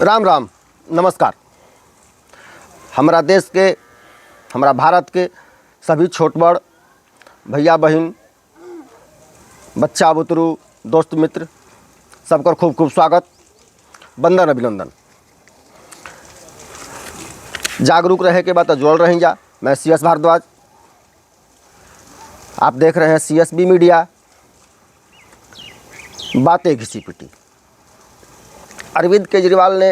राम राम नमस्कार। हमारा देश के, हमारा भारत के सभी छोट बड़ भैया बहन, बच्चा बुतरू, दोस्त मित्र सबकर खूब खूब स्वागत, बंदन अभिनंदन। जागरूक रहे के बाद जुड़ रही जा। मैं CS भारद्वाज, आप देख रहे हैं CSB मीडिया। बातें घिसी पिटी। अरविंद केजरीवाल ने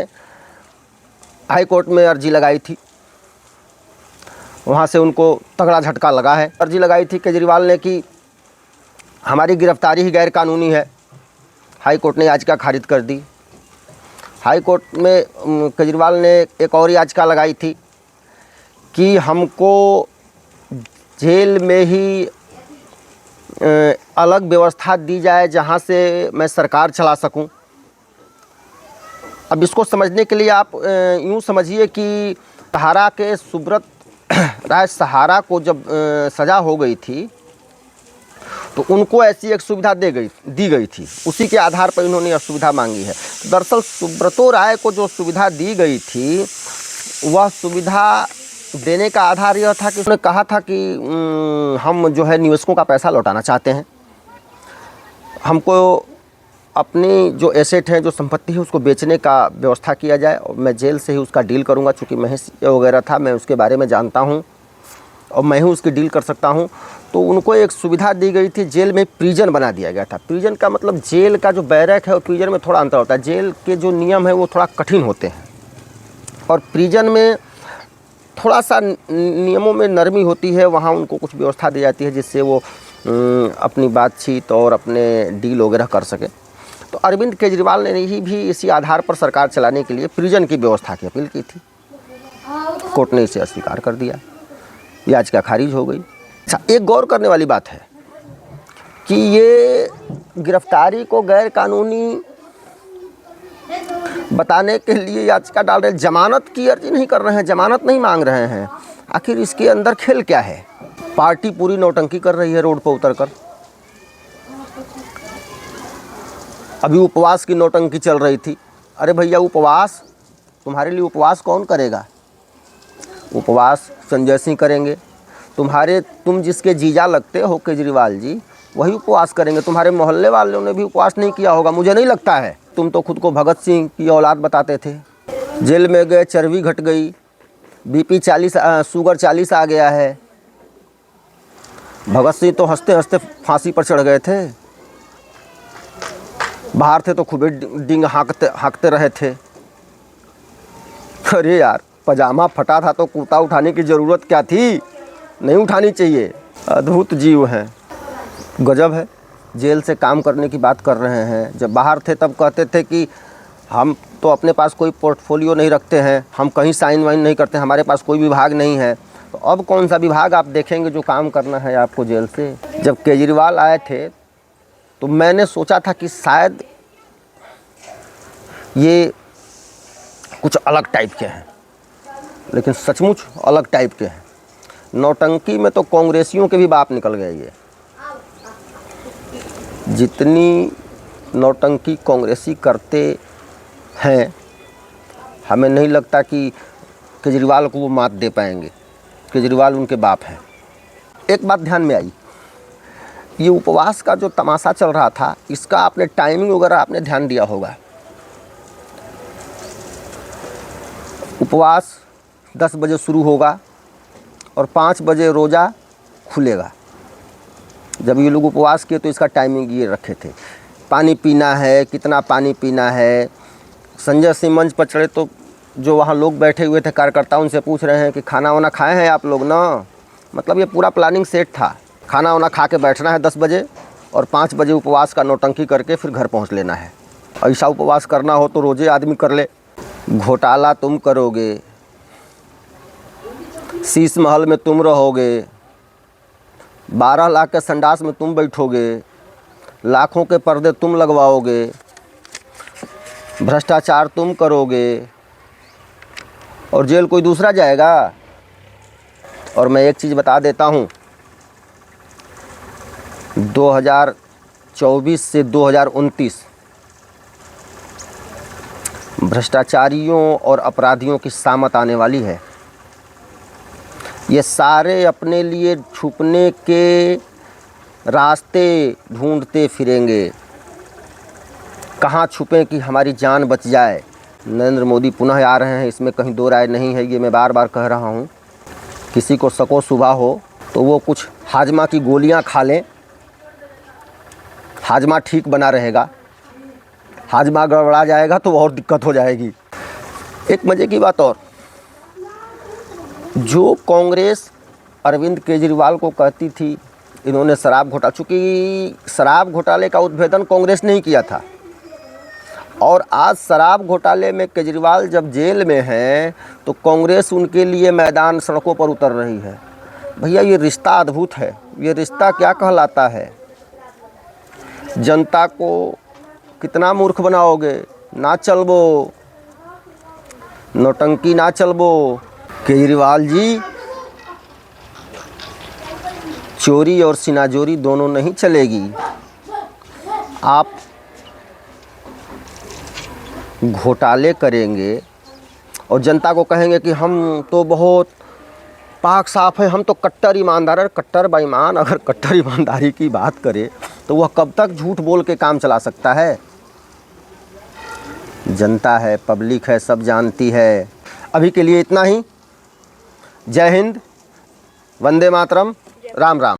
हाई कोर्ट में अर्जी लगाई थी, वहाँ से उनको तगड़ा झटका लगा है। अर्जी लगाई थी केजरीवाल ने कि हमारी गिरफ्तारी ही गैर कानूनी है। हाई कोर्ट ने याचिका खारिज कर दी। हाई कोर्ट में केजरीवाल ने एक और याचिका लगाई थी कि हमको जेल में ही अलग व्यवस्था दी जाए जहाँ से मैं सरकार चला सकूं। अब इसको समझने के लिए आप यूँ समझिए कि सहारा के सुब्रत राय सहारा को जब सज़ा हो गई थी तो उनको ऐसी एक सुविधा दी गई थी। उसी के आधार पर इन्होंने यह सुविधा मांगी है। दरअसल सुब्रतो राय को जो सुविधा दी गई थी वह सुविधा देने का आधार यह था कि उन्होंने कहा था कि हम जो है निवेशकों का पैसा लौटाना चाहते हैं, हमको अपनी जो एसेट है, जो संपत्ति है, उसको बेचने का व्यवस्था किया जाए और मैं जेल से ही उसका डील करूंगा। चूँकि मैं वगैरह था, मैं उसके बारे में जानता हूं और मैं ही उसकी डील कर सकता हूं। तो उनको एक सुविधा दी गई थी। जेल में प्रिजन बना दिया गया था। प्रिजन का मतलब जेल का जो बैरक है और प्रिजन में थोड़ा अंतर होता है। जेल के जो नियम है वो थोड़ा कठिन होते हैं और प्रिजन में थोड़ा सा नियमों में नरमी होती है। वहाँ उनको कुछ व्यवस्था दी जाती है जिससे वो अपनी बातचीत और अपने डील वगैरह कर सके। तो अरविंद केजरीवाल ने ही भी इसी आधार पर सरकार चलाने के लिए प्रिजन की व्यवस्था की अपील की थी। कोर्ट ने इसे अस्वीकार कर दिया, याचिका खारिज हो गई। अच्छा, एक गौर करने वाली बात है कि ये गिरफ्तारी को गैर कानूनी बताने के लिए याचिका डाल रहे हैं। जमानत की अर्जी नहीं कर रहे हैं, जमानत नहीं मांग रहे हैं। आखिर इसके अंदर खेल क्या है? पार्टी पूरी नौटंकी कर रही है रोड पर उतरकर। अभी उपवास की नौटंकी चल रही थी। अरे भैया, उपवास तुम्हारे लिए उपवास कौन करेगा? उपवास संजय सिंह करेंगे। तुम जिसके जीजा लगते हो केजरीवाल जी, वही उपवास करेंगे। तुम्हारे मोहल्ले वालों ने भी उपवास नहीं किया होगा, मुझे नहीं लगता है। तुम तो खुद को भगत सिंह की औलाद बताते थे। जेल में गए, चर्बी घट गई, BP 40, शुगर 40 आ गया है। भगत सिंह तो हंसते हंसते फांसी पर चढ़ गए थे। बाहर थे तो खूबे डिंग हाँकते रहे थे। अरे यार, पजामा फटा था तो कुर्ता उठाने की ज़रूरत क्या थी? नहीं उठानी चाहिए। अद्भुत जीव हैं, गजब है। जेल से काम करने की बात कर रहे हैं। जब बाहर थे तब कहते थे कि हम तो अपने पास कोई पोर्टफोलियो नहीं रखते हैं, हम कहीं साइन वाइन नहीं करते, हमारे पास कोई विभाग नहीं है। तो अब कौन सा विभाग आप देखेंगे जो काम करना है आपको जेल से? जब केजरीवाल आए थे तो मैंने सोचा था कि शायद ये कुछ अलग टाइप के हैं, लेकिन सचमुच अलग टाइप के हैं। नौटंकी में तो कांग्रेसियों के भी बाप निकल गए। ये जितनी नौटंकी कांग्रेसी करते हैं, हमें नहीं लगता कि केजरीवाल को वो मात दे पाएंगे। केजरीवाल उनके बाप हैं। एक बात ध्यान में आई, ये उपवास का जो तमाशा चल रहा था, इसका आपने टाइमिंग वगैरह आपने ध्यान दिया होगा। उपवास 10 बजे शुरू होगा और 5 बजे रोज़ा खुलेगा। जब ये लोग उपवास किए तो इसका टाइमिंग ये रखे थे। पानी पीना है, कितना पानी पीना है। संजय सिंह मंच पर चढ़े तो जो वहाँ लोग बैठे हुए थे कार्यकर्ता, उनसे पूछ रहे हैं कि खाना वाना खाए हैं आप लोग ना? मतलब ये पूरा प्लानिंग सेट था। खाना वाना खा के बैठना है 10 बजे और 5 बजे उपवास का नौटंकी करके फिर घर पहुँच लेना है। ऐसा उपवास करना हो तो रोज़े आदमी कर ले। घोटाला तुम करोगे, शीश महल में तुम रहोगे, 12 लाख के संडास में तुम बैठोगे, लाखों के पर्दे तुम लगवाओगे, भ्रष्टाचार तुम करोगे और जेल कोई दूसरा जाएगा। और मैं एक चीज़ बता देता हूँ, 2024 से 2029 भ्रष्टाचारियों और अपराधियों की सामत आने वाली है। ये सारे अपने लिए छुपने के रास्ते ढूंढते फिरेंगे, कहाँ छुपें कि हमारी जान बच जाए। नरेंद्र मोदी पुनः आ रहे हैं, इसमें कहीं दो राय नहीं है। ये मैं बार बार कह रहा हूँ, किसी को शको शुबा हो तो वो कुछ हाजमा की गोलियाँ खा लें, हाजमा ठीक बना रहेगा। हाजमा गड़बड़ा जाएगा तो और दिक्कत हो जाएगी। एक मज़े की बात और, जो कांग्रेस अरविंद केजरीवाल को कहती थी इन्होंने शराब घोटाला, चूँकि शराब घोटाले का उद्भेदन कांग्रेस ने ही किया था, और आज शराब घोटाले में केजरीवाल जब जेल में हैं तो कांग्रेस उनके लिए मैदान सड़कों पर उतर रही है। भैया ये रिश्ता अद्भुत है। ये रिश्ता क्या कहलाता है? जनता को कितना मूर्ख बनाओगे? ना चलबो, नौटंकी ना चलबो। केजरीवाल जी, चोरी और सिनाजोरी दोनों नहीं चलेगी। आप घोटाले करेंगे और जनता को कहेंगे कि हम तो बहुत पाक साफ है, हम तो कट्टर ईमानदार है। कट्टर बेईमान अगर कट्टर ईमानदारी की बात करे तो वह कब तक झूठ बोल के काम चला सकता है? जनता है, पब्लिक है, सब जानती है। अभी के लिए इतना ही। जय हिंद, वंदे मातरम, राम राम।